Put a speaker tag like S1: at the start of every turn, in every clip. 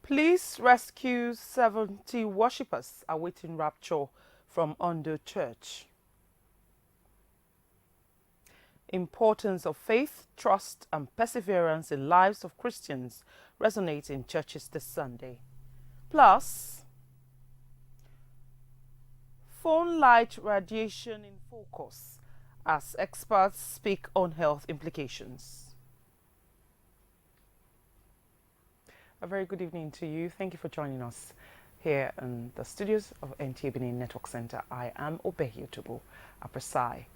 S1: Police rescue 70 worshippers awaiting rapture from Ondo Church. Importance of faith, trust and perseverance in lives of Christians resonates in churches this Sunday. Plus, phone light radiation in focus as experts speak on health implications. A very good evening to you. Thank you for joining us here in the studios of NTA Benin Network Center. I am Obehi Otobo Aprasai.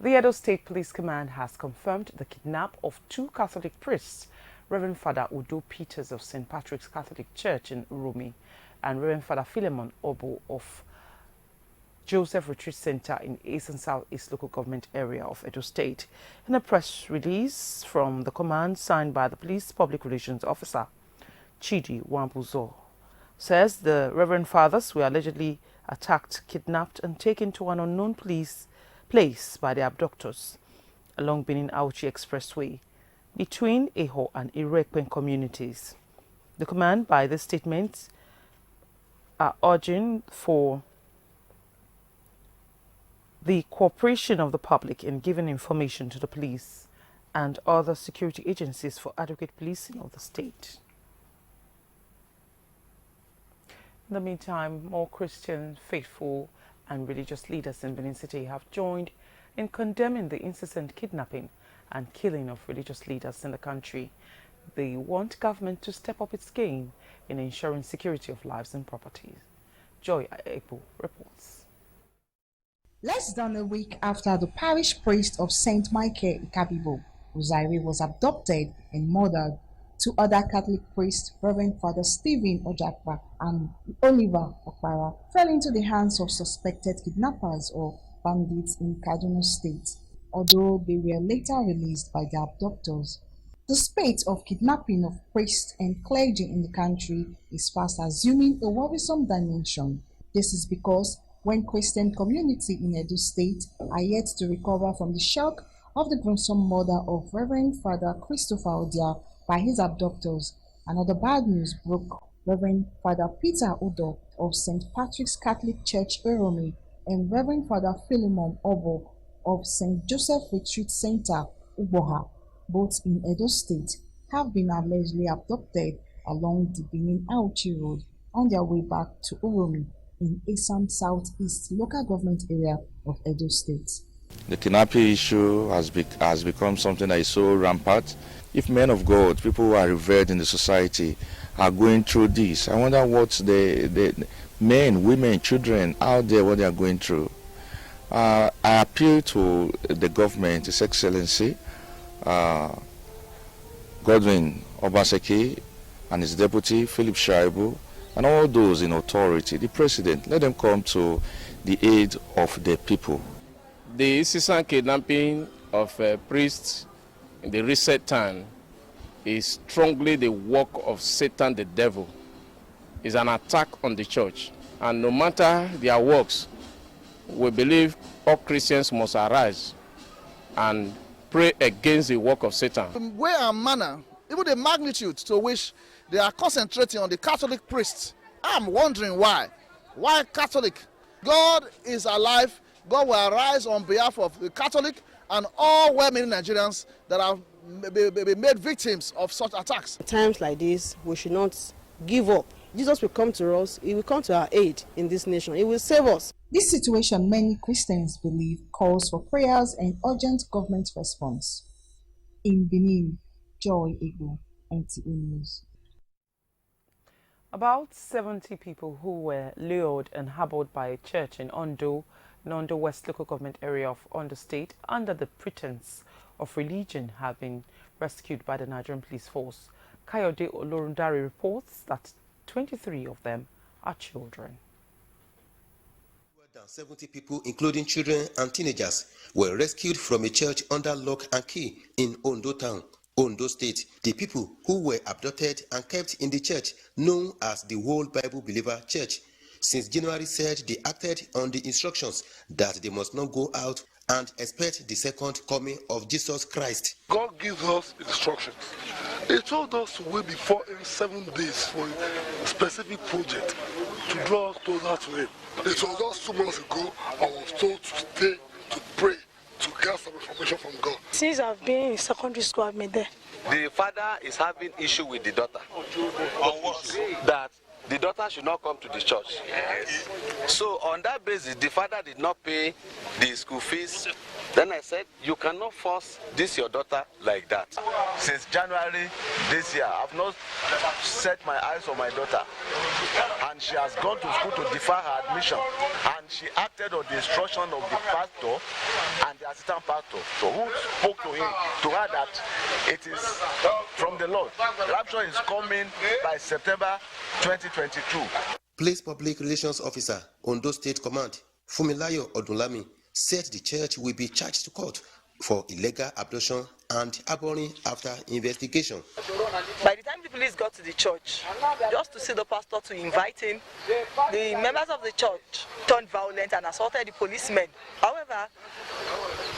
S1: The Edo State Police Command has confirmed the kidnap of 2 Catholic priests, Reverend Father Udo Peters of St. Patrick's Catholic Church in Uromi and Reverend Father Philemon Obo of Joseph Retreat Center in East and Southeast Local Government Area of Edo State. In a press release from the command signed by the Police Public Relations Officer, Chidi Wambuzo, says the Reverend Fathers were allegedly attacked, kidnapped and taken to an unknown place by the abductors along Benin Auchi Expressway between Eho and Irekwen communities. The command by this statement are urging for the cooperation of the public in giving information to the police and other security agencies for adequate policing of the state. In the meantime, more Christian, faithful and religious leaders in Benin City have joined in condemning the incessant kidnapping and killing of religious leaders in the country. They want government to step up its game in ensuring security of lives and properties. Joy Ekpo reports.
S2: Less than a week after the parish priest of St. Michael Ikabibo, Uzari, was abducted and murdered, 2 other Catholic priests, Reverend Father Stephen Ojakpa and Oliver Okpara, fell into the hands of suspected kidnappers or bandits in Kaduna State, although they were later released by their abductors. The spate of kidnapping of priests and clergy in the country is fast assuming a worrisome dimension. This is because when Christian community in Edo State are yet to recover from the shock of the gruesome murder of Reverend Father Christopher Odia by his abductors, another bad news broke. Reverend Father Peter Udo of St. Patrick's Catholic Church Uromi and Reverend Father Philemon Obo of St. Joseph Retreat Center Uboha, both in Edo State, have been allegedly abducted along the Benin Auchi Road on their way back to Uromi in Esan Southeast Local Government Area of Edo State.
S3: The kidnapping issue has become something that is so rampant. If men of God, people who are revered in the society, are going through this, I wonder what the men, women, children out there, what they are going through. I appeal to the government, His Excellency, Godwin Obaseki and his deputy, Philip Shaibu, and all those in authority, the president, let them come to the aid of the people.
S4: The incessant kidnapping of priests in the recent time is strongly the work of Satan the devil. It's an attack on the church. And no matter their works, we believe all Christians must arise and pray against the work of Satan.
S5: The way and manner, even the magnitude to which they are concentrating on the Catholic priests, I'm wondering why. Why Catholic? God is alive. God will arise on behalf of the Catholic and all well-meaning Nigerians that have been made victims of such attacks.
S6: At times like this, we should not give up. Jesus will come to us. He will come to our aid in this nation. He will save us.
S2: This situation, many Christians believe, calls for prayers and urgent government response. In Benin, Joy Ego, NTA News.
S1: About 70 people who were lured and harbored by a church in Ondo West Local Government Area of Ondo State under the pretense of religion have been rescued by the Nigerian Police Force. Kayode Olorundari reports that 23 of them are children.
S7: More than 70 people, including children and teenagers, were rescued from a church under lock and key in Ondo Town, Ondo State. The people who were abducted and kept in the church, known as the Whole Bible Believer Church, since January said they acted on the instructions that they must not go out and expect the second coming of Jesus Christ.
S8: God gives us instructions He told us to wait before him 7 days for a specific project to draw us closer to him. It was just 2 months ago I was told to stay, to pray, to get some information from God.
S9: Since I've been in secondary school, I've been there.
S10: The father is having issue with the daughter. On what? That the daughter should not come to the church. Yes. So on that basis, the father did not pay the school fees. Then I said, you cannot force this your daughter like that. Since January this year, I've not set my eyes on my daughter. And she has gone to school to defer her admission. And she acted on the instruction of the pastor and the assistant pastor. So who spoke to her that it is from the Lord. Rapture is coming by September 2022.
S7: Place Public Relations Officer, Ondo State Command, Fumilayo Odunlami, said the church will be charged to court for illegal abduction and harboring after investigation.
S11: By the time the police got to the church, just to see the pastor to invite him, the members of the church turned violent and assaulted the policemen. However,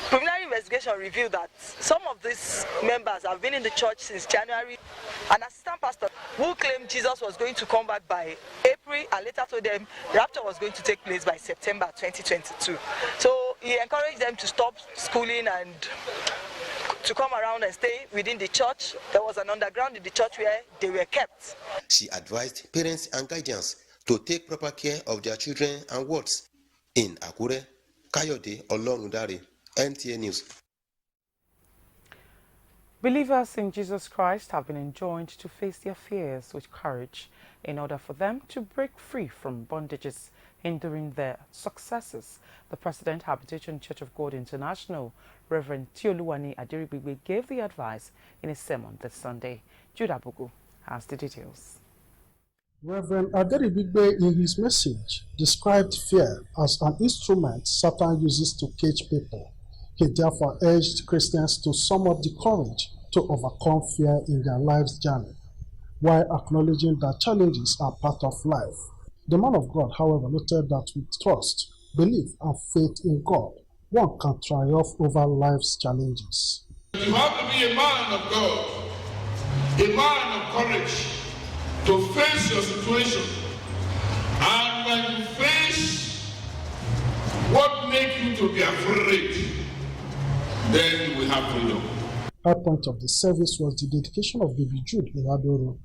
S11: preliminary investigation revealed that some of these members have been in the church since January. An assistant pastor who claimed Jesus was going to come back by April and later told them rapture was going to take place by September 2022. So he encouraged them to stop schooling and to come around and stay within the church. There was an underground in the church where they were kept.
S7: She advised parents and guardians to take proper care of their children and wards. In Akure, Kayode Olorundare, NTA News.
S1: Believers in Jesus Christ have been enjoined to face their fears with courage in order for them to break free from bondages hindering their successes. The President, Habitation Church of God International, Reverend Tioluwani Adiribigbe, gave the advice in a sermon this Sunday. Judah Bugu has the details.
S12: Reverend Adiribigbe, in his message, described fear as an instrument Satan uses to cage people. He therefore urged Christians to sum up the courage to overcome fear in their life's journey, while acknowledging that challenges are part of life. The man of God, however, noted that with trust, belief, and faith in God, one can triumph over life's challenges.
S13: You have to be a man of God, a man of courage to face your situation. And when you face what makes you to be afraid, then you will have freedom.
S12: High point of the service was the dedication of baby Jude in Adoro.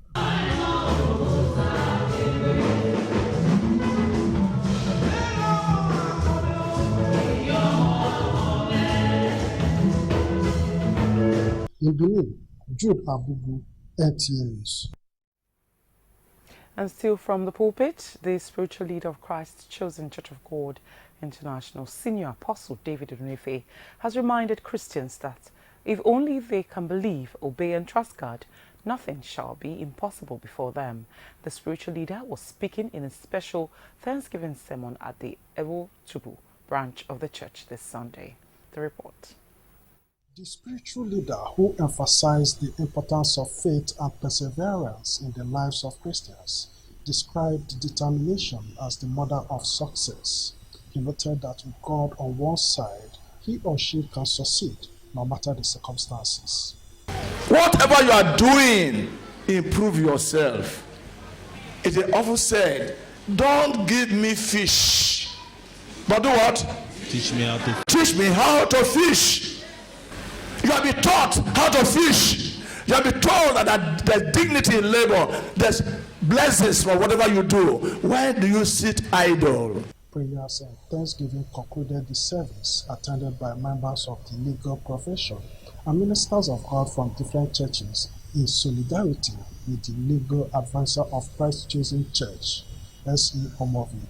S12: In Benin, Jude Abubu, NTA News.
S1: And still from the pulpit, the spiritual leader of Christ's Chosen Church of God International, Senior Apostle David Onuefe, has reminded Christians that if only they can believe, obey and trust God, nothing shall be impossible before them. The spiritual leader was speaking in a special Thanksgiving sermon at the Ewo Tubu branch of the church this Sunday. The report.
S12: The spiritual leader, who emphasized the importance of faith and perseverance in the lives of Christians, described determination as the mother of success. He noted that with God on one side, he or she can succeed no matter the circumstances.
S14: Whatever you are doing, improve yourself. It is often said, don't give me fish, but do what? Teach me how to fish. You have been taught how to fish. You have been told that there's dignity in labor. There's blessings for whatever you do. Why do you sit idle?
S12: Prayers and thanksgiving concluded the service, attended by members of the legal profession and ministers of God from different churches in solidarity with the legal advisor of Christ's Chosen Church, S.E. Omovi.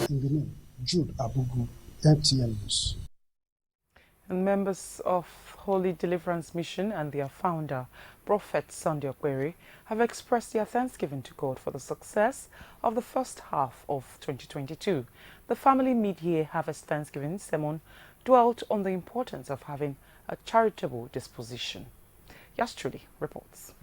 S12: In Benin, Jude Abugu, NTA News.
S1: And members of Holy Deliverance Mission and their founder, Prophet Sunday Okwere, have expressed their thanksgiving to God for the success of the first half of 2022. The family mid-year harvest Thanksgiving sermon dwelt on the importance of having a charitable disposition. Yastrudi reports.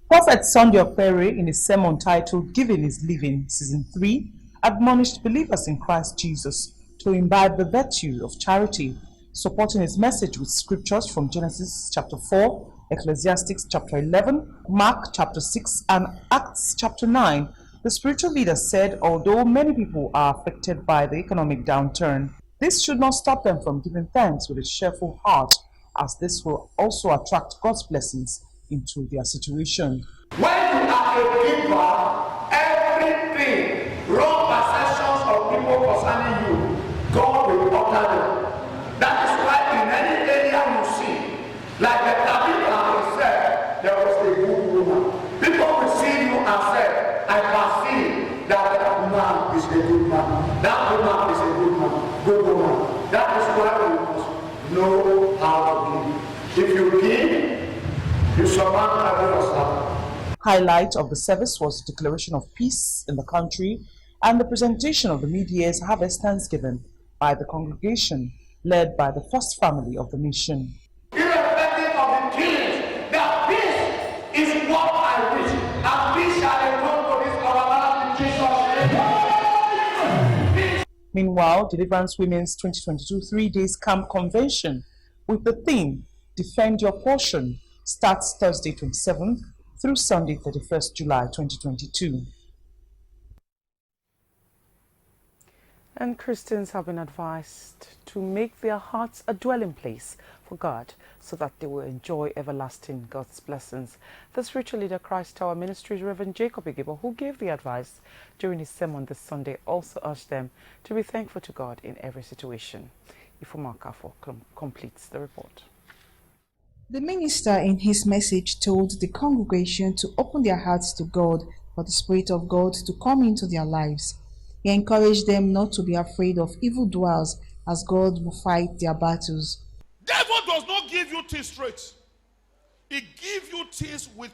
S15: Prophet Sunday Okwere, in a sermon titled Giving is Living, Season 3,
S1: admonished believers in Christ Jesus to imbibe the virtue of charity, supporting his message with scriptures from Genesis chapter 4, Ecclesiastes chapter 11, Mark chapter 6, and Acts chapter 9. The spiritual leader said although many people are affected by the economic downturn, this should not stop them from giving thanks with a cheerful heart, as this will also attract God's blessings into their situation.
S14: When you are a giver, everything, wrong perceptions of people concerning you, God will utter them. That is why in any area you see, like the Tabitha said, there was a good woman. People will see you and say, I perceive that woman is a good man. That woman is a good woman. That is why we must know how to give. If you give, you surround every yourself.
S1: Highlight of the service was the declaration of peace in the country and the presentation of the mid-year's harvest thanksgiving by the congregation led by the first family of the mission.
S14: Irrespective of the killings, that peace is what I wish, and peace shall return to this our land in Jesus' name.
S1: Meanwhile, Deliverance Women's 2022 3-day camp convention with the theme Defend Your Portion starts Thursday 27th through Sunday 31st July 2022. And Christians have been advised to make their hearts a dwelling place for God so that they will enjoy everlasting God's blessings. The spiritual leader Christ Tower Ministries, Reverend Jacob Igebo, who gave the advice during his sermon this Sunday, also urged them to be thankful to God in every situation. Ifoma Kafo completes the report.
S2: The minister in his message told the congregation to open their hearts to God for the Spirit of God to come into their lives. He encouraged them not to be afraid of evildoers, as God will fight their battles.
S14: Devil does not give you things straight. He gives you things with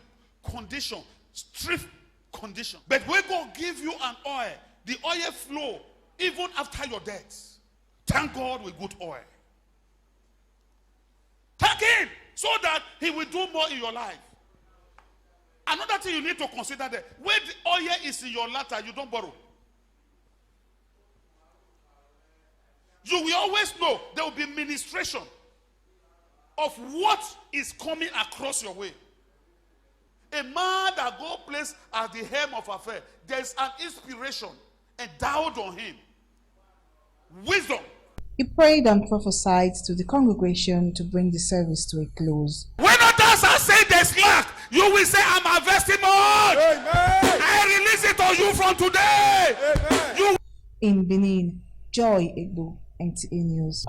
S14: condition, strict condition. But when God give you an oil, the oil flow even after your death. Thank God with good oil. Thank him so that he will do more in your life. Another thing you need to consider that when the oil is in your latter, you don't borrow. You will always know there will be ministration of what is coming across your way. A man that God placed at the helm of affair, there is an inspiration endowed on him. Wisdom.
S2: He prayed and prophesied to the congregation to bring the service to a close.
S14: When others are saying there's lack, you will say, I'm harvesting more. Amen. I release it on you from today. Amen. You.
S2: In Benin, Joy Egbo, NTA News.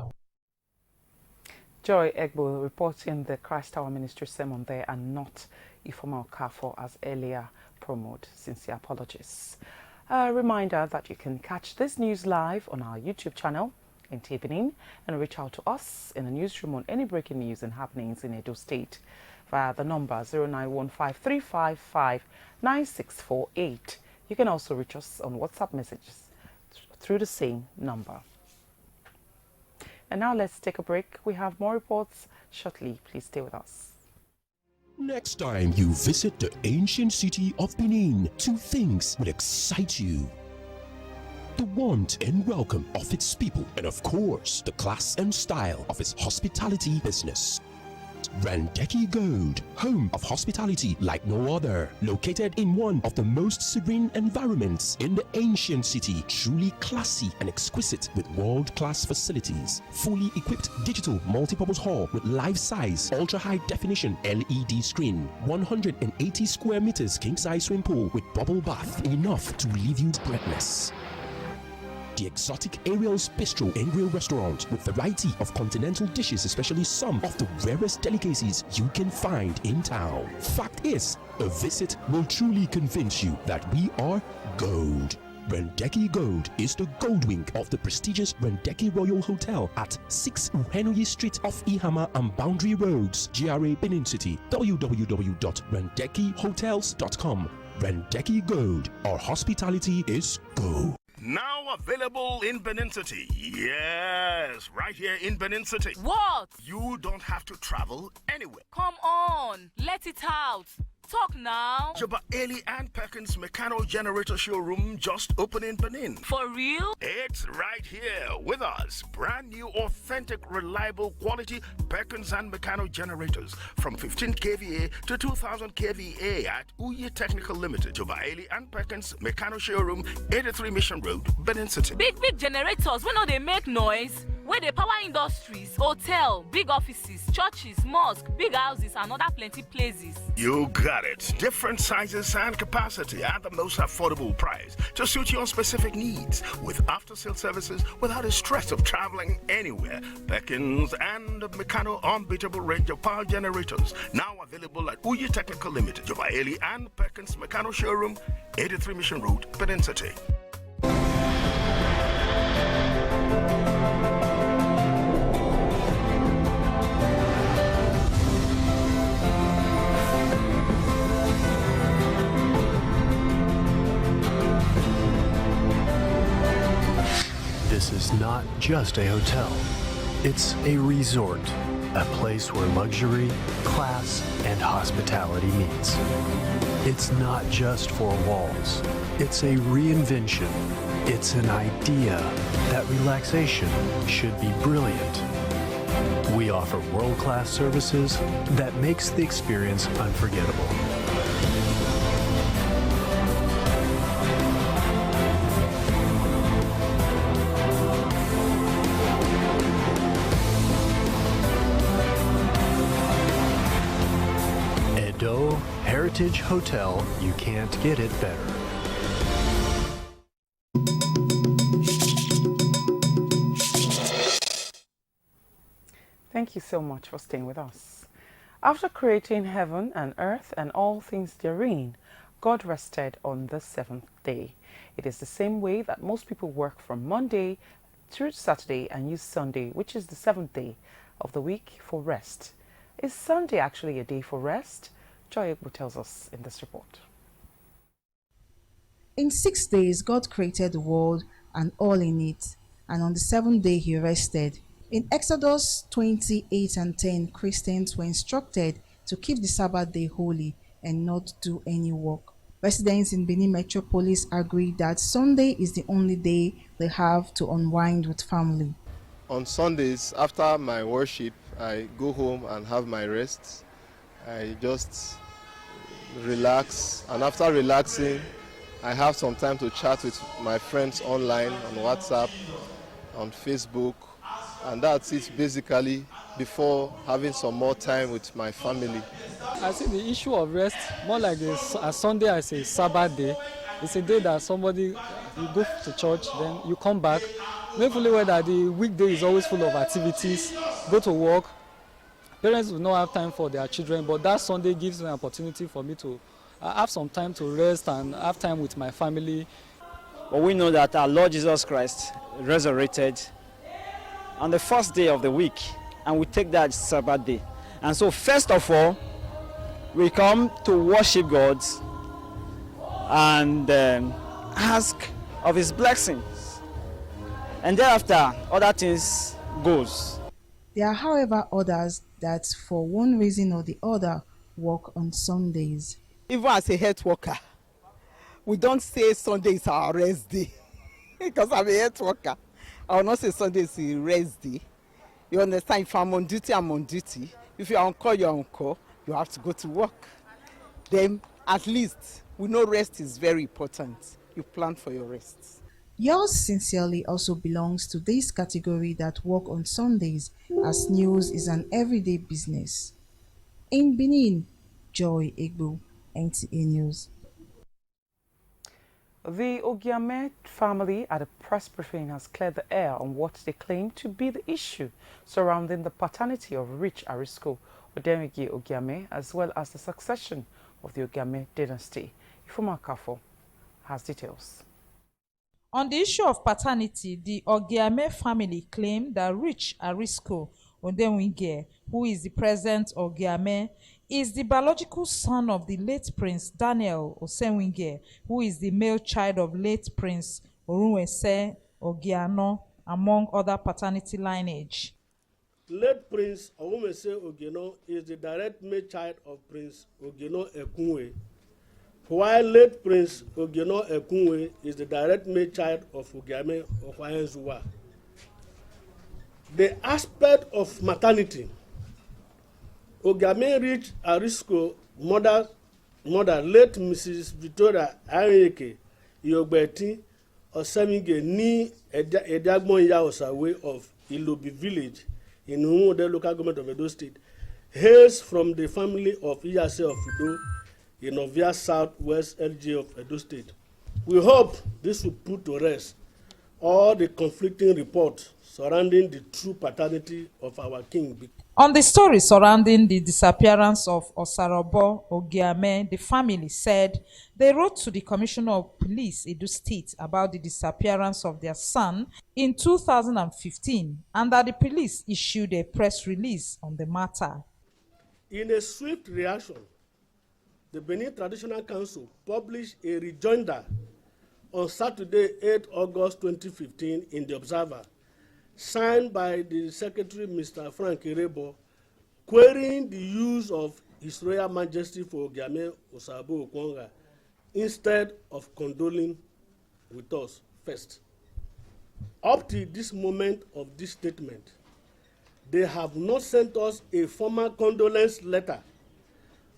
S1: Joy Egbo reporting the Christ Tower Ministry sermon there and not Ifoma Okafo as earlier promoted. Sincere apologies. A reminder that you can catch this news live on our YouTube channel, NTA Benin, and reach out to us in the newsroom on any breaking news and happenings in Edo State via the number 0915-355-9648. You can also reach us on WhatsApp messages through the same number. And now let's take a break. We have more reports shortly. Please stay with us.
S15: Next time you visit the ancient city of Benin, two things will excite you: the warmth and welcome of its people, and of course, the class and style of its hospitality business. Randeki Gold, home of hospitality like no other, located in one of the most serene environments in the ancient city, truly classy and exquisite with world-class facilities. Fully equipped digital multipurpose hall with life-size, ultra-high definition LED screen, 180 square meters king-size swimming pool with bubble bath, enough to leave you breathless. The exotic Ariel's Bistro and Grill restaurant with variety of continental dishes, especially some of the rarest delicacies you can find in town. Fact is, a visit will truly convince you that we are gold. Randeki Gold is the gold wing of the prestigious Randeki Royal Hotel at 6 Uhenoyi Street off Ihama and Boundary Roads, GRA Benin City. www.randekihotels.com. Randeki Gold, our hospitality is gold.
S16: Now available in Benin City. Yes, right here in Benin City.
S17: What?
S16: You don't have to travel anywhere.
S17: Come on, let it out. Talk now.
S16: Joba Eli and Perkins Mechanical Generator Showroom just opened in Benin.
S17: For real?
S16: It's right here with us. Brand new, authentic, reliable, quality Perkins and Mechanical generators from 15 kVA to 2000 kVA at Uye Technical Limited. Joba Eli and Perkins Mechanical Showroom, 83 Mission Road, Benin City.
S17: Big generators, when they make noise, where they power industries, hotel, big offices, churches, mosques, big houses, and other plenty places.
S16: You got it. Different sizes and capacity at the most affordable price to suit your specific needs with after-sale services without the stress of traveling anywhere. Perkins and Meccano unbeatable range of power generators now available at Uye Technical Limited, Jovaeli and Perkins Meccano Showroom, 83 Mission Road, Benin City.
S18: This is not just a hotel. It's a resort, a place where luxury, class, and hospitality meets. It's not just four walls. It's a reinvention. It's an idea that relaxation should be brilliant. We offer world-class services that makes the experience unforgettable. Heritage Hotel, you can't get it better.
S1: Thank you so much for staying with us. After creating heaven and earth and all things therein, God rested on the seventh day. It is the same way that most people work from Monday through Saturday and use Sunday, which is the seventh day of the week, for rest. Is Sunday actually a day for rest? Joy Egbo tells us in this report.
S2: In 6 days, God created the world and all in it, and on the seventh day he rested. In Exodus 28 and 10, Christians were instructed to keep the Sabbath day holy and not do any work. Residents in Benin Metropolis agree that Sunday is the only day they have to unwind with family.
S19: On Sundays, after my worship, I go home and have my rest. I just relax, and after relaxing, I have some time to chat with my friends online, on WhatsApp, on Facebook, and that's it basically, before having some more time with my family.
S20: I see the issue of rest more like a Sunday as a Sabbath day. It's a day that somebody, you go to church, then you come back. Maybe whether the weekday is always full of activities, go to work. Parents will not have time for their children, but that Sunday gives me an opportunity for me to have some time to rest and have time with my family.
S21: But we know that our Lord Jesus Christ resurrected on the first day of the week, and we take that Sabbath day. And so first of all, we come to worship God and ask of his blessings. And thereafter, other things goes.
S2: There are, however, others that for one reason or the other work on Sundays.
S22: Even as a health worker, we don't say Sunday is our rest day because I'm a health worker. I will not say Sunday is a rest day. You understand? If I'm on duty, I'm on duty. If you're on call, you're on call. You have to go to work. Then at least we know rest is very important. You plan for your rest.
S2: Yours sincerely also belongs to this category that work on Sundays, as news is an everyday business. In Benin, Joy Egbo, NTA News.
S1: The Ogiame family at a press briefing has cleared the air on what they claim to be the issue surrounding the paternity of Rich Arisco Odemigi Ogiame, as well as the succession of the Ogiame dynasty. Ifuma Kafo has details.
S23: On the issue of paternity, the Ogiame family claimed that Rich Arisco Odemigi, who is the present Ogiame, is the biological son of the late Prince Daniel Osenwinge, who is the male child of late Prince Orunwese Ogiano, among other paternity lineage.
S3: Late Prince Owumese Ogeno is the direct male child of Prince Ogeno Ekunwe, while late Prince Ogeno Ekunwe is the direct male child of Ogiame Okwahenzuwa. The aspect of maternity, Ogiame reached Arisco mother late Mrs. Victoria Ayeke Iyogbeti Osemige ní Ediagbon-Ya Osawe of Ilobi village in Umuode local government of Edo State, hails from the family of Iyase of Udo in Ovia Southwest LG of Edo State. We hope this will put to rest all the conflicting reports surrounding the true paternity of our king.
S23: On the story surrounding the disappearance of Osarobo Ogiame, the family said they wrote to the Commissioner of Police Edo State about the disappearance of their son in 2015 and that the police issued a press release on the matter.
S3: In a swift reaction, the Benin Traditional Council published a rejoinder on Saturday, 8 August 2015 in the Observer, signed by the Secretary, Mr. Frank Irebo, querying the use of His Royal Majesty for Ogiame Osabo Okwonga instead of condoling with us first. Up to this moment of this statement, they have not sent us a formal condolence letter,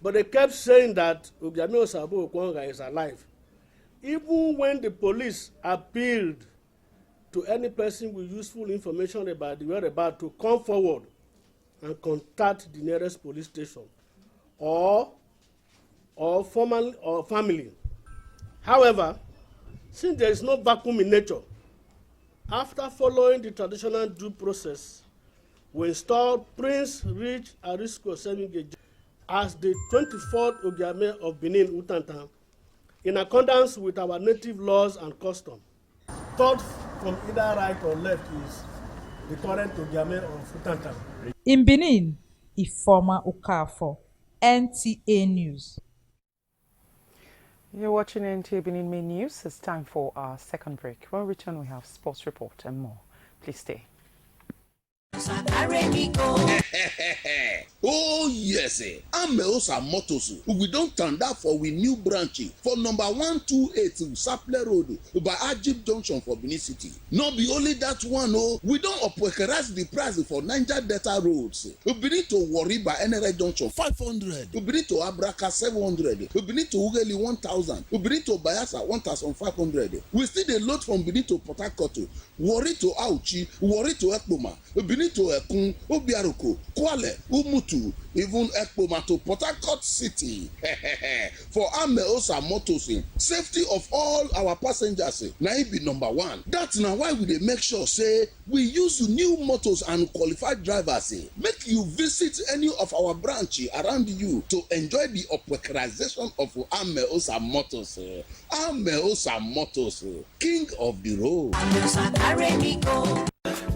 S3: but they kept saying that Ogiame Osabo Okwonga is alive. Even when the police appealed to any person with useful information about the whereabouts to come forward and contact the nearest police station or family. However, since there is no vacuum in nature, after following the traditional due process, we installed Prince Rich Arisco Semige as the 24th Ogiame of Benin Utantan, in accordance with our native laws and custom. Third from either right or left is the current Ogiame of Utantan.
S23: In Benin, Ifoma Okafor, NTA News.
S1: You're watching NTA Benin Main News. It's time for our second break. When we return, we have sports report and more. Please stay.
S4: Oh yes, Ameosa Motors. We don't turn that for we new branch for number 128 Saple Road by Ajib Junction for Benin City. Not be only that one, oh, we don't upwekerize the price for Niger Delta roads. We need to worry by NRA Junction 500. We need to Abraka 700. We need to Ugeli 1000. We need to Bayasa 1500. We still the load from Benin to Port Harcourt. Worry to Auchi. Worry to Ekpoma. We need to Ekun, Obiaruko, Kwale, Umutu, even Ekpoma to Port Harcourt City. For Ameosa Motors, safety of all our passengers, now it be number one. That's now why we dey make sure say we use new motors and qualified drivers. Make you visit any of our branch around you to enjoy the operationalization of Ameosa Motors. Ameosa Motors, king of the road.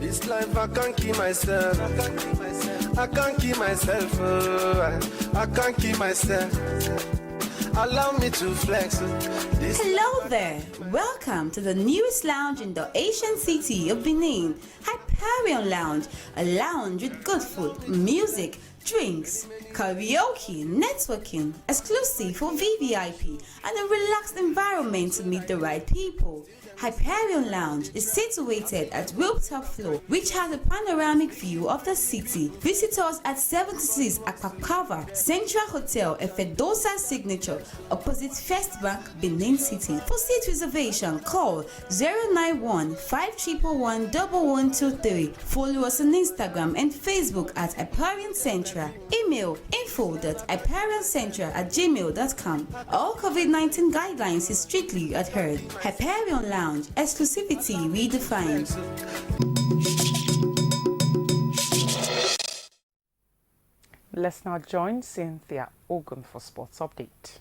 S5: This life I can't keep myself. I can't keep myself. I can't keep myself. Allow me to flex.
S24: Hello there. Welcome to the newest lounge in the ancient city of Benin, Hyperion Lounge, a lounge with good food, music, drinks, karaoke, networking, exclusive for VVIP, and a relaxed environment to meet the right people. Hyperion Lounge is situated at rooftop floor, which has a panoramic view of the city. Visit us at 76 Akpakava Central Hotel, Efedosa Signature, opposite First Bank, Benin City. For seat reservation, call 091-5111-1123. Follow us on Instagram and Facebook at Hyperion Central. Email info.hyperioncentral@gmail.com. All COVID-19 guidelines is strictly adhered. Hyperion Lounge. Exclusivity redefined.
S1: Let's now join Cynthia Ogun for Sports Update.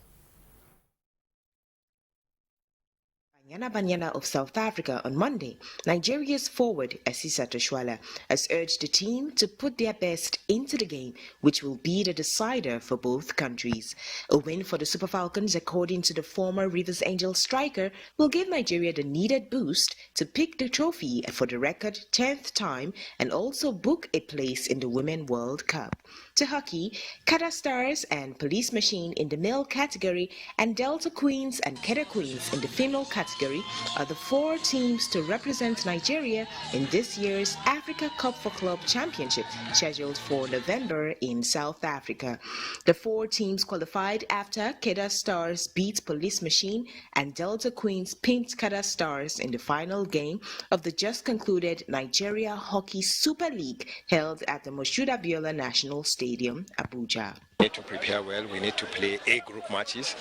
S6: Banyana of South Africa on Monday, Nigeria's forward Asisa Toshwala has urged the team to put their best into the game, which will be the decider for both countries. A win for the Super Falcons, according to the former Rivers Angels striker, will give Nigeria the needed boost to pick the trophy for the record 10th time and also book a place in the Women World Cup. To hockey, Kada Stars and Police Machine in the male category and Delta Queens and Kedar Queens in the female category are the 4 teams to represent Nigeria in this year's Africa Cup for Club Championship, scheduled for November in South Africa. The 4 teams qualified after Kedar Stars beat Police Machine and Delta Queens pinned Kada Stars in the final game of the just concluded Nigeria Hockey Super League held at the Moshood Abiola National Stadium, Abuja.
S8: We need to prepare well. We need to play A group matches.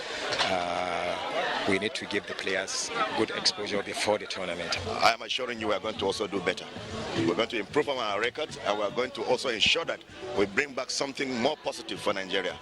S8: We need to give the players good exposure before the tournament.
S9: I am assuring you we are going to also do better. We're going to improve on our record, and we're going to also ensure that we bring back something more positive for Nigeria.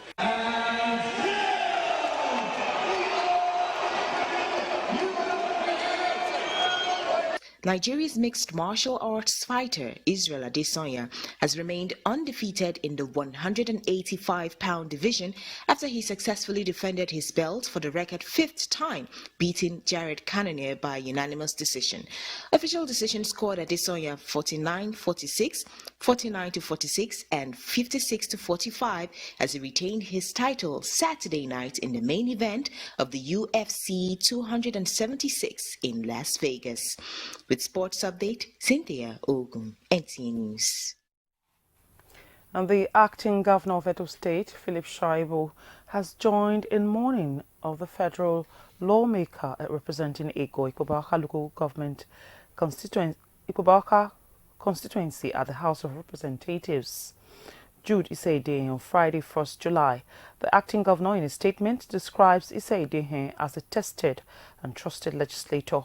S6: Nigeria's mixed martial arts fighter Israel Adesanya has remained undefeated in the 185-pound division after he successfully defended his belt for the record 5th time, beating Jared Cannonier by unanimous decision. Official decision scored Adesanya 49-46, 49-46 and 56-45 as he retained his title Saturday night in the main event of the UFC 276 in Las Vegas. With Sports Update, Cynthia Ogun, NTA News.
S1: And the acting governor of Edo State, Philip Shaibu, has joined in mourning of the federal lawmaker representing Ikobawaka local government constituency at the House of Representatives. Jude Isaidehin on Friday, 1st July. The acting governor in a statement describes Isaidehin as a tested and trusted legislator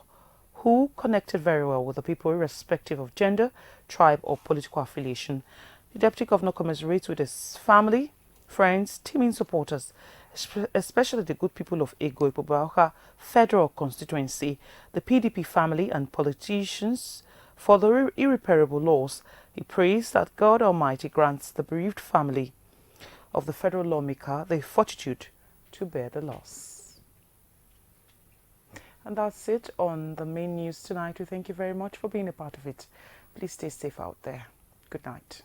S1: who connected very well with the people irrespective of gender, tribe or political affiliation. The deputy governor commiserates with his family, friends, teaming supporters, especially the good people of Ikobawaka federal constituency, the PDP family and politicians for the irreparable loss. He prays that God Almighty grants the bereaved family of the federal lawmaker the fortitude to bear the loss. And that's it on the main news tonight. We thank you very much for being a part of it. Please stay safe out there. Good night.